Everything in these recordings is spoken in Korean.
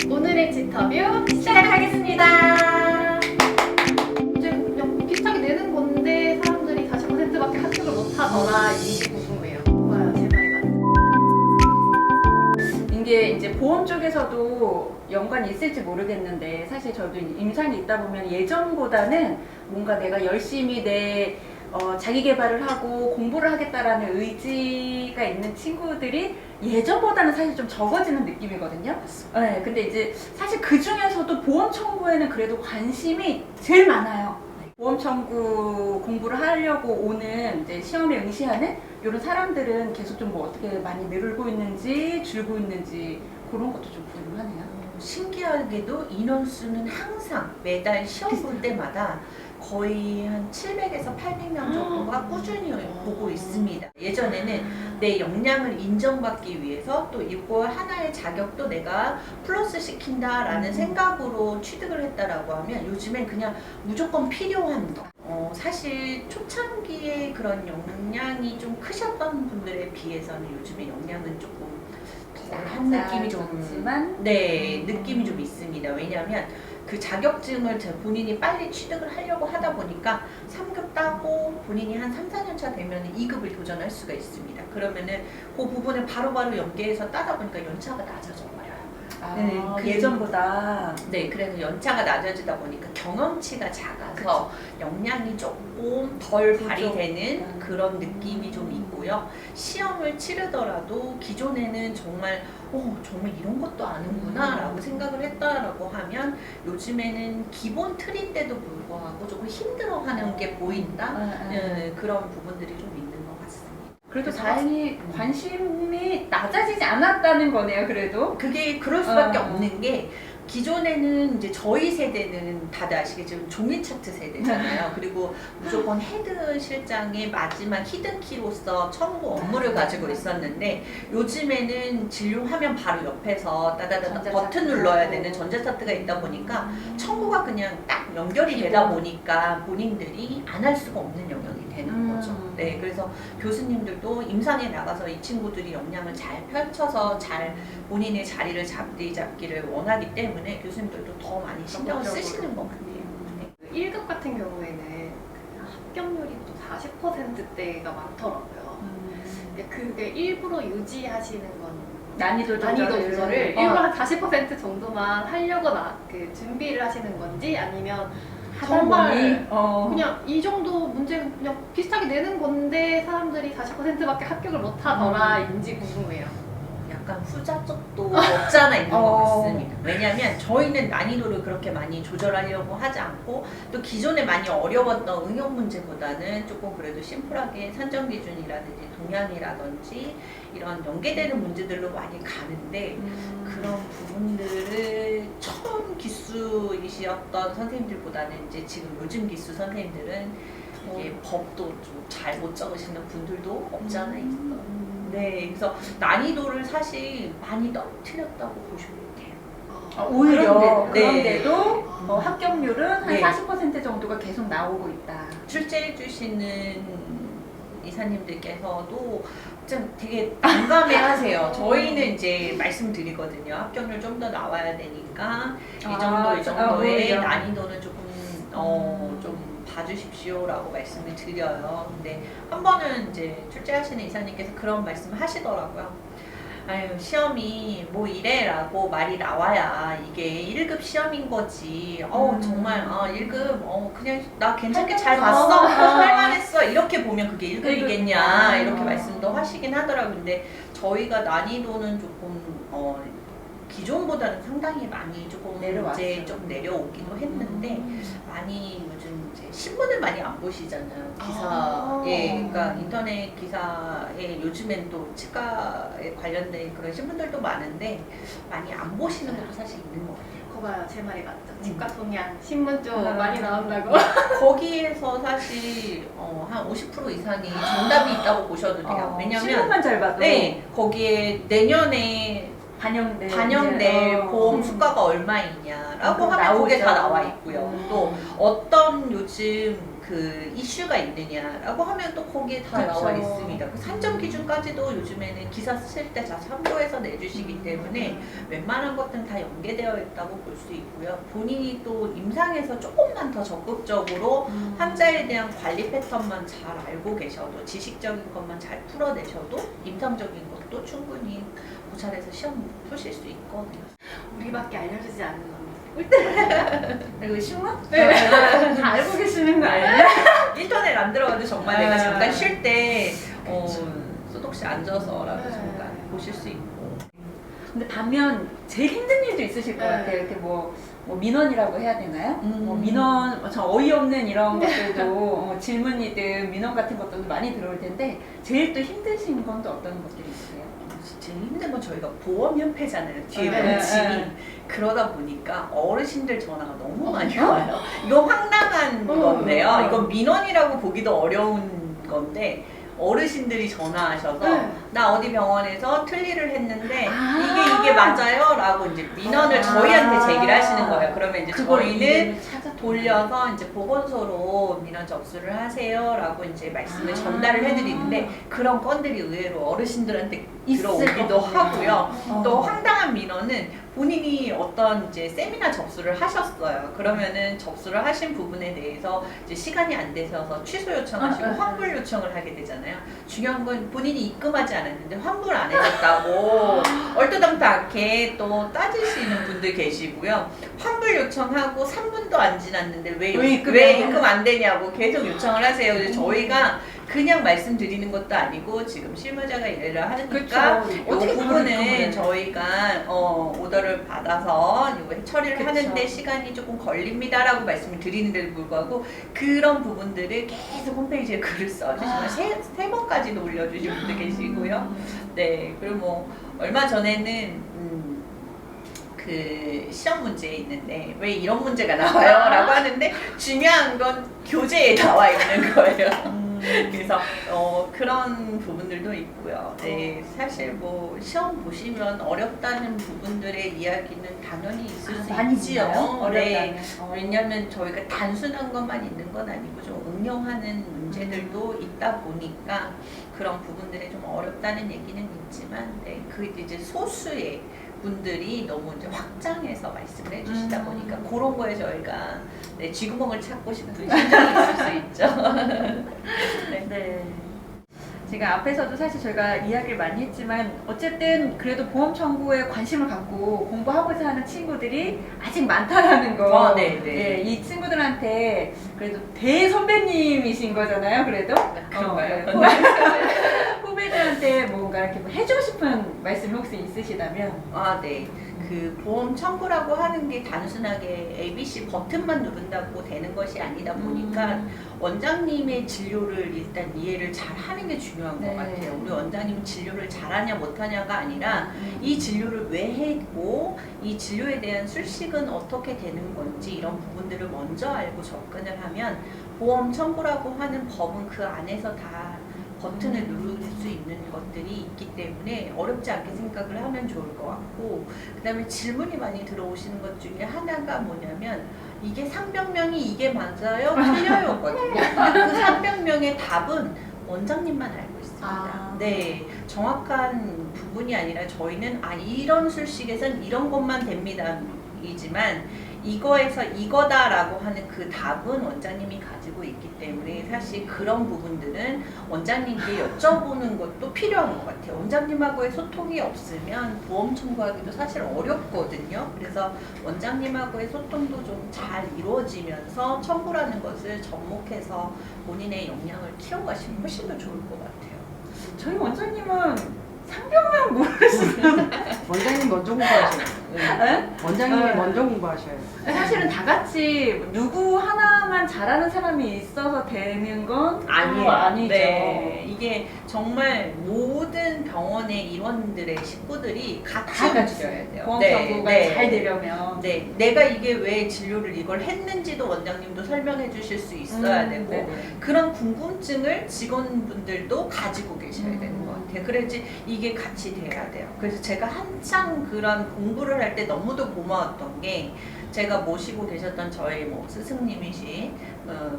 오늘의 지터뷰 시작하겠습니다. 이제 그냥 비슷하게 내는 건데 사람들이 40%밖에 합격을 못하더라. 이게 궁금해요. 뭐야, 제 말이 맞나? 이게 이제 보험 쪽에서도 연관이 있을지 모르겠는데 사실 저도 임상이 있다 보면 예전보다는 뭔가 내가 열심히 내 자기 개발을 하고 공부를 하겠다라는 의지가 있는 친구들이 예전보다는 사실 좀 적어지는 느낌이거든요. 네, 근데 이제 사실 그 중에서도 보험 청구에는 그래도 관심이 제일 많아요. 보험 청구 공부를 하려고 오는 이제 시험에 응시하는 이런 사람들은 계속 좀 뭐 어떻게 많이 늘고 있는지 줄고 있는지 그런 것도 좀 궁금하네요. 신기하게도 인원수는 항상 매달 시험 볼 때마다 거의 한 700에서 800명 정도가 꾸준히 보고 있습니다. 예전에는 내 역량을 인정받기 위해서 또 이거 하나의 자격도 내가 플러스 시킨다라는 생각으로 취득을 했다라고 하면 요즘엔 그냥 무조건 필요한 거. 사실 초창기에 그런 역량이 좀 크셨던 분들에 비해서는 요즘에 역량은 조금 덜한 느낌이 좀 있지만 느낌이 좀 있습니다. 왜냐하면 그 자격증을 본인이 빨리 취득을 하려고 하다 보니까 3급 따고 본인이 한 3, 4년 차 되면 2급을 도전할 수가 있습니다. 그러면은 그 부분을 바로바로 연계해서 따다 보니까 연차가 낮아져요. 예전보다 네, 그래서 연차가 낮아지다 보니까 경험치가 작아서 역량이 조금 덜 발휘되는 그런 느낌이 좀 있고요. 시험을 치르더라도 기존에는 정말 정말 이런 것도 아는구나 라고 생각을 했다라고 하면 요즘에는 기본 틀인데도 불구하고 조금 힘들어하는 게 보인다. 그런 부분들이 좀 있는 것 같습니다. 그래도 다행히 관심이 낮아지지 않았다는 거네요. 그래도 그게 그럴 수밖에 없는 게 기존에는 이제 저희 세대는 다들 아시겠지만 종이 차트 세대잖아요. 그리고 무조건 헤드 실장의 마지막 히든키로서 청구 업무를 가지고 있었는데 요즘에는 진료하면 바로 옆에서 따다다다 버튼 눌러야 되는 전자차트가 있다 보니까 청구가 그냥 딱 연결이 되다 보니까 본인들이 안 할 수가 없는 영역이 되는 거죠. 네, 그래서 교수님들도 임상에 나가서 이 친구들이 역량을 잘 펼쳐서 잘 본인의 자리를 잡기를 원하기 때문에 교수님들도 더 많이 신경을 쓰시는 것 같아요. 네. 1급 같은 경우에는 합격률이 또 40%대가 많더라고요. 그게 일부러 유지하시는 건 난이도 조절을 일부러 한 40% 정도만 하려고 준비를 하시는 건지 아니면 정말 그냥 이 정도 문제는 그냥 비슷하게 내는 건데 사람들이 40%밖에 합격을 못하더라 인지 궁금해요. 약간 후자쪽도 없지 않아 있는 것 같습니다. 왜냐하면 저희는 난이도를 그렇게 많이 조절하려고 하지 않고 또 기존에 많이 어려웠던 응용 문제보다는 조금 그래도 심플하게 산정 기준이라든지 동향이라든지 이런 연계되는 문제들로 많이 가는데 그런 부분들을 처음 기수이셨던 선생님들보다는 이제 지금 요즘 기수 선생님들은 이게 법도 좀 잘 못 적으시는 분들도 없지 않아 있어요. 네, 그래서 난이도를 사실 많이 떨어뜨렸다고 보시면 돼요. 오히려 그런데, 그런데도 합격률은 한 네. 40% 정도가 계속 나오고 있다. 출제해 주시는 이사님들께서도 좀 되게 난감해 하세요. 저희는 이제 말씀드리거든요. 합격률 좀 더 나와야 되니까 이 정도의 오히려. 난이도는 조금 좀 봐주십시오라고 말씀을 드려요. 근데 한 번은 이제 출제하시는 이사님께서 그런 말씀을 하시더라고요. 아유, 시험이 뭐 이래라고 말이 나와야 이게 1급 시험인 거지. 정말 1급 그냥 나 괜찮게 잘 봤어. 할만했어. 이렇게 보면 그게 1급이겠냐 이렇게 말씀도 하시긴 하더라고요. 근데 저희가 난이도는 조금 기존보다는 상당히 많이 조금 이제 좀 내려오기도 했는데 많이 요즘 이제 신문을 많이 안 보시잖아요. 기사에 그러니까 인터넷 기사에 요즘엔 또 치과에 관련된 그런 신문들도 많은데 많이 안 보시는 것도 사실 있는 것 같아요. 그거 봐요, 제 말이 맞죠? 치과 동향 신문 좀 많이 나온다고. 거기에서 사실 한 50% 이상이 정답이 있다고 보셔도 돼요. 왜냐면 신문만 잘 봐도 거기에 내년에 반영될 보험 수가가 얼마이냐라고 하면 거기에 다 나와 있고요. 또 어떤 요즘 그 이슈가 있느냐라고 하면 또 거기에 다 그쵸. 나와 있습니다. 그 산정 기준까지도 요즘에는 기사 쓰실 때 다 참고해서 내주시기 때문에 웬만한 것들은 다 연계되어 있다고 볼 수 있고요. 본인이 또 임상에서 조금만 더 적극적으로 환자에 대한 관리 패턴만 잘 알고 계셔도 지식적인 것만 잘 풀어내셔도 임상적인 것도 충분히 고찰해서 시험 푸실 수 있거든요. 우리밖에 알려주지 않는 겁니다. 그리고 신문? 네. 다 알고 계시는 거 아니에요? 인터넷 안 들어가도 정말 내가 네. 잠깐 쉴 때 수독실 앉아서라도 네. 잠깐 보실 수 있고. 근데 반면 제일 힘든 일도 있으실 것 네. 같아요. 이렇게 뭐 민원이라고 해야 되나요? 뭐 음. 민원, 저 어이없는 이런 것들도 질문이든 민원 같은 것들도 많이 들어올 텐데 제일 또 힘드신 건 또 어떤 것들이 있으세요? 제일 힘든 건 저희가 보험협회잖아요. 뒤에 네, 명칭이. 네. 그러다 보니까 어르신들 전화가 너무 많이 와요. 이거 황당한 건데요. 이건 민원이라고 보기도 어려운 건데 어르신들이 전화하셔서 네. 나 어디 병원에서 틀니를 했는데 아. 이게 맞아요? 라고 이제 민원을 아. 저희한테 제기를 하시는 거예요. 그러면 이제 그걸 저희는 이름을 찾아 돌려서 이제 보건소로 민원 접수를 하세요라고 이제 말씀을 아. 전달을 해드리는데 그런 건들이 의외로 어르신들한테 있을 들어오기도 거군요. 하고요. 또 황당한 민원은 본인이 어떤 이제 세미나 접수를 하셨어요. 그러면은 접수를 하신 부분에 대해서 이제 시간이 안 되셔서 취소 요청하시고 아, 아, 아. 환불 요청을 하게 되잖아요. 중요한 건 본인이 입금하지 않았는데 환불 안 해줬다고 얼토당토않게 또 따지시는 분들 계시고요. 환불 요청하고 3분도 안 지났는데 왜 입금 안 되냐고 계속 요청을 하세요. 그래서 저희가 그냥 말씀드리는 것도 아니고 지금 실무자가 일을 하니까 이 어떻게 부분은 저희가 오더를 받아서 이거 처리를 그쵸. 하는데 시간이 조금 걸립니다라고 말씀을 드리는데도 불구하고 그런 부분들을 계속 홈페이지에 글을 써주시면 세 번까지도 올려주신 분들 계시고요. 네, 그리고 뭐 얼마 전에는 그 시험 문제에 있는데 왜 이런 문제가 나와요? 라고 하는데 중요한 건 교재에 나와 있는 거예요. 그래서 그런 부분들도 있고요. 네, 사실 뭐 시험 보시면 어렵다는 부분들의 이야기는 당연히 있을 수 많이 있지요. 있나요? 네, 어렵다는. 왜냐하면 저희가 단순한 것만 있는 건 아니고 좀 응용하는 문제들도 있다 보니까 그런 부분들이 좀 어렵다는 얘기는 있지만, 네, 그 이제 소수의 분들이 너무 이제 확장해서 말씀을 해주시다 보니까 그런 거에 저희가 네, 쥐구멍을 찾고 싶은 심정이 있을 수 있죠. 네. 제가 앞에서도 사실 저희가 이야기를 많이 했지만 어쨌든 그래도 보험 청구에 관심을 갖고 공부하고자 하는 친구들이 아직 많다라는 거. 네. 예, 이 친구들한테 그래도 대선배님이신 거잖아요. 그래도 그런가요? 후배들한테 뭔가 이렇게 뭐 해주고 싶은 말씀이 혹시 있으시다면? 아, 네. 그 보험 청구라고 하는 게 단순하게 ABC 버튼만 누른다고 되는 것이 아니다 보니까 원장님의 진료를 일단 이해를 잘 하는 게 중요한 네. 것 같아요. 우리 원장님 진료를 잘하냐 못하냐가 아니라 이 진료를 왜 했고 이 진료에 대한 술식은 어떻게 되는 건지 이런 부분들을 먼저 알고 접근을 하면 보험 청구라고 하는 법은 그 안에서 다 버튼을 누를 수 있는 것들이 있기 때문에 어렵지 않게 생각을 하면 좋을 것 같고, 그 다음에 질문이 많이 들어오시는 것 중에 하나가 뭐냐면 이게 상병명이 이게 맞아요? 틀려요? 거든요. 그 상병명의 답은 원장님만 알고 있습니다. 네, 정확한 부분이 아니라 저희는 이런 술식에선 이런 것만 됩니다 이지만 이거에서 이거다라고 하는 그 답은 원장님이 가지고 있기 때문에 사실 그런 부분들은 원장님께 여쭤보는 것도 필요한 것 같아요. 원장님하고의 소통이 없으면 보험 청구하기도 사실 어렵거든요. 그래서 원장님하고의 소통도 좀 잘 이루어지면서 청구라는 것을 접목해서 본인의 역량을 키워가시면 훨씬 더 좋을 것 같아요. 저희 원장님은 상병명 모르시는 원장님 먼저 공부하셔요. 네? 원장님이 네. 먼저 공부하셔요. 사실은 다 같이 누구 하나만 잘하는 사람이 있어서 되는 건 아니죠. 네, 이게 정말 모든 병원의 일원들의 식구들이 같이 움직여야 돼요. 보험 네, 청구가 네. 잘 되려면. 네, 내가 이게 왜 진료를 이걸 했는지도 원장님도 설명해 주실 수 있어야 되고 네네. 그런 궁금증을 직원분들도 가지고 계셔야 되는 것 같아요. 돼. 그래야지 이게 같이 돼야 돼요. 그래서 제가 한창 그런 공부를 할 때 너무도 고마웠던 게 제가 모시고 계셨던 저희 뭐 스승님이신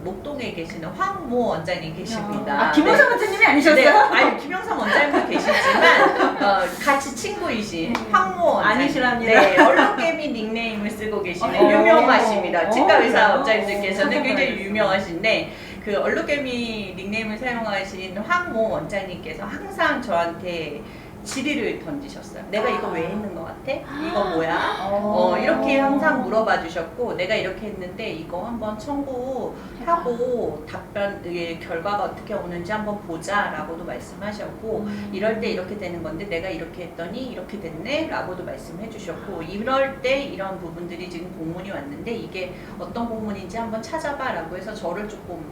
목동에 계시는 황모 원장님 계십니다. 김영삼 원장님이 네, 아니셨어요? 아니 김영삼 원장님도 계시지만 같이 친구이신 황모 원장님. 아니시랍니다. 네, 얼룩개미 닉네임을 쓰고 계시는 유명하십니다. 치과 의사 원장님들께서는 굉장히 유명하신데 그 얼룩개미 닉네임을 사용하신 황모 원장님께서 항상 저한테 질의를 던지셨어요. 내가 이거 왜 했는 것 같아? 이거 뭐야? 이렇게 항상 물어봐 주셨고 내가 이렇게 했는데 이거 한번 청구하고 답변 이게 결과가 어떻게 오는지 한번 보자라고도 말씀하셨고 이럴 때 이렇게 되는 건데 내가 이렇게 했더니 이렇게 됐네 라고도 말씀해 주셨고 이럴 때 이런 부분들이 지금 공문이 왔는데 이게 어떤 공문인지 한번 찾아봐 라고 해서 저를 조금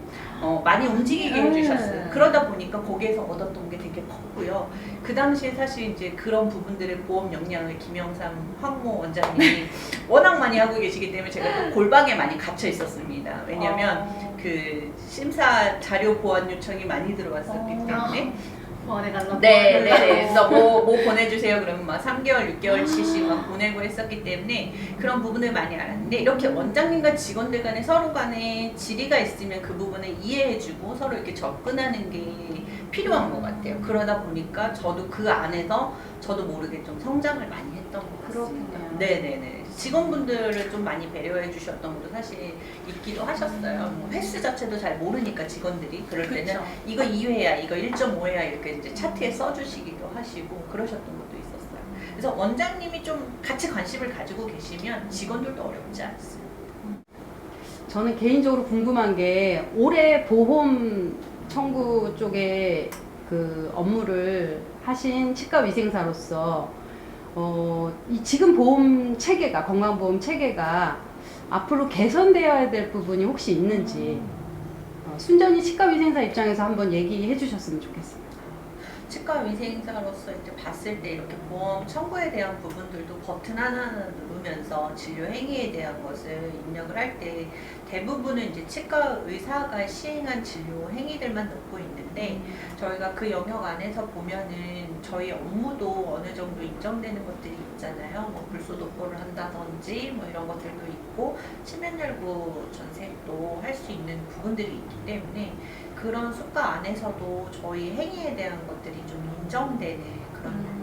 많이 움직이게 해주셨어요. 그러다 보니까 거기에서 얻었던 게 되게 컸고요. 그 당시에 사실 이제 그런 부분들의 보험 역량을 김영삼 황모 원장님이 워낙 많이 하고 계시기 때문에 제가 또 골방에 많이 갇혀 있었습니다. 왜냐면 그 심사 자료 보완 요청이 많이 들어왔었기 때문에 보내달라고. 네네네. 그래서 뭐 보내주세요. 그러면 막 3개월, 6개월치씩 막 보내고 했었기 때문에 그런 부분을 많이 알았는데 이렇게 원장님과 직원들 간에 서로 간에 질의가 있으면 그 부분을 이해해주고 서로 이렇게 접근하는 게 필요한 것 같아요. 그러다 보니까 저도 그 안에서 저도 모르게 좀 성장을 많이 했던 것 같습니다. 그렇군요. 네네네. 직원분들을 좀 많이 배려해 주셨던 것도 사실 있기도 하셨어요. 뭐 횟수 자체도 잘 모르니까 직원들이 그럴 때는 그쵸. 이거 2회야, 이거 1.5회야 이렇게 이제 차트에 써주시기도 하시고 그러셨던 것도 있었어요. 그래서 원장님이 좀 같이 관심을 가지고 계시면 직원들도 어렵지 않습니다. 저는 개인적으로 궁금한 게 올해 보험 청구 쪽에 그 업무를 하신 치과 위생사로서 이 지금 보험 체계가 건강보험 체계가 앞으로 개선되어야 될 부분이 혹시 있는지 순전히 치과 위생사 입장에서 한번 얘기해 주셨으면 좋겠습니다. 치과 위생사로서 이제 봤을 때 이렇게 보험 청구에 대한 부분들도 버튼 하나하나 누르면서 진료 행위에 대한 것을 입력을 할 때 대부분은 이제 치과 의사가 시행한 진료 행위들만 넣고 있는데 저희가 그 영역 안에서 보면은 저희 업무도 어느 정도 인정되는 것들이 있잖아요. 뭐 불소 독보를 한다든지 뭐 이런 것들도 있고 치면열구 전색도 할 수 있는 부분들이 있기 때문에 그런 수가 안에서도 저희 행위에 대한 것들이 좀 인정되는 그런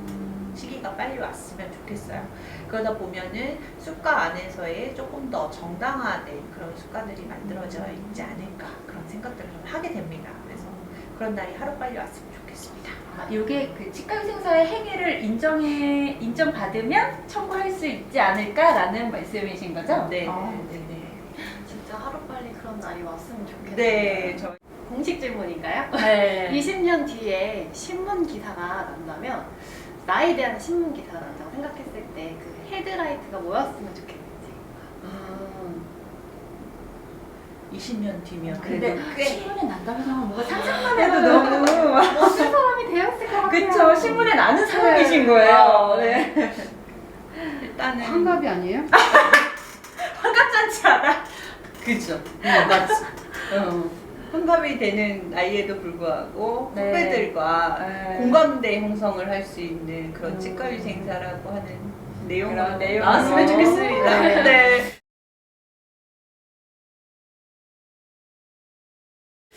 시기가 빨리 왔으면 좋겠어요. 그러다 보면은 수가 안에서의 조금 더 정당화된 그런 수가들이 만들어져 있지 않을까 그런 생각들을 좀 하게 됩니다. 그래서 그런 날이 하루빨리 왔으면 좋겠습니다. 이게 그 치과위생사의 행위를 인정받으면 청구할 수 있지 않을까라는 말씀이신 거죠? 네, 아. 네. 진짜 하루빨리 그런 날이 왔으면 좋겠어요. 네, 저 공식 질문인가요? 네. 20년 뒤에 신문 기사가 난다면 나에 대한 신문 기사가 난다고 생각했을 때 그 헤드라이트가 뭐였으면 좋겠는지. 20년 뒤면 근데 그래도 꽤 신문에 난다면 뭔가 상상만 해도 너무 어떤 사람이 되었을 것 같아요. 그쵸, 신문에 나는 사람이신 거예요. 네. 일단은 환갑이 아니에요? 환갑잔치 하다. 그죠. 맞지. 환갑이 되는 나이에도 불구하고 네. 후배들과 네. 공감대 형성을 할 수 있는 그런 치과위생사라고 하는 내용으로 그런 내용으로. 나왔으면 좋겠습니다. 네. 네.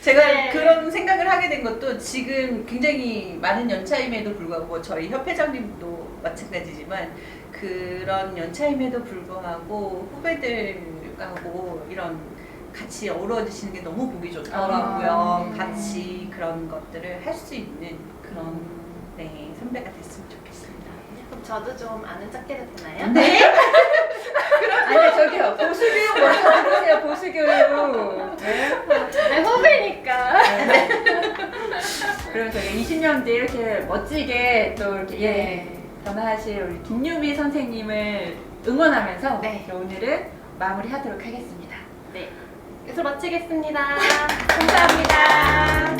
제가 네. 그런 생각을 하게 된 것도 지금 굉장히 많은 연차임에도 불구하고 뭐 저희 협회장님도 마찬가지지만 그런 연차임에도 불구하고 후배들하고 이런 같이 어우러지시는 게 너무 보기 좋더라고요. 네. 같이 그런 것들을 할 수 있는 그런 네, 선배가 됐으면 좋겠습니다. 그럼 저도 좀 아는 척 해도 되나요? 네? 아니, 저기요. 보수교육 먼저 들으세요, 보수교육. 네. 네, 후배니까. 그럼 저희 20년 뒤에 이렇게 멋지게 또 이렇게 네. 변화하실 우리 김유미 선생님을 응원하면서 네. 오늘은 마무리하도록 하겠습니다. 네. 여기서 마치겠습니다. 감사합니다.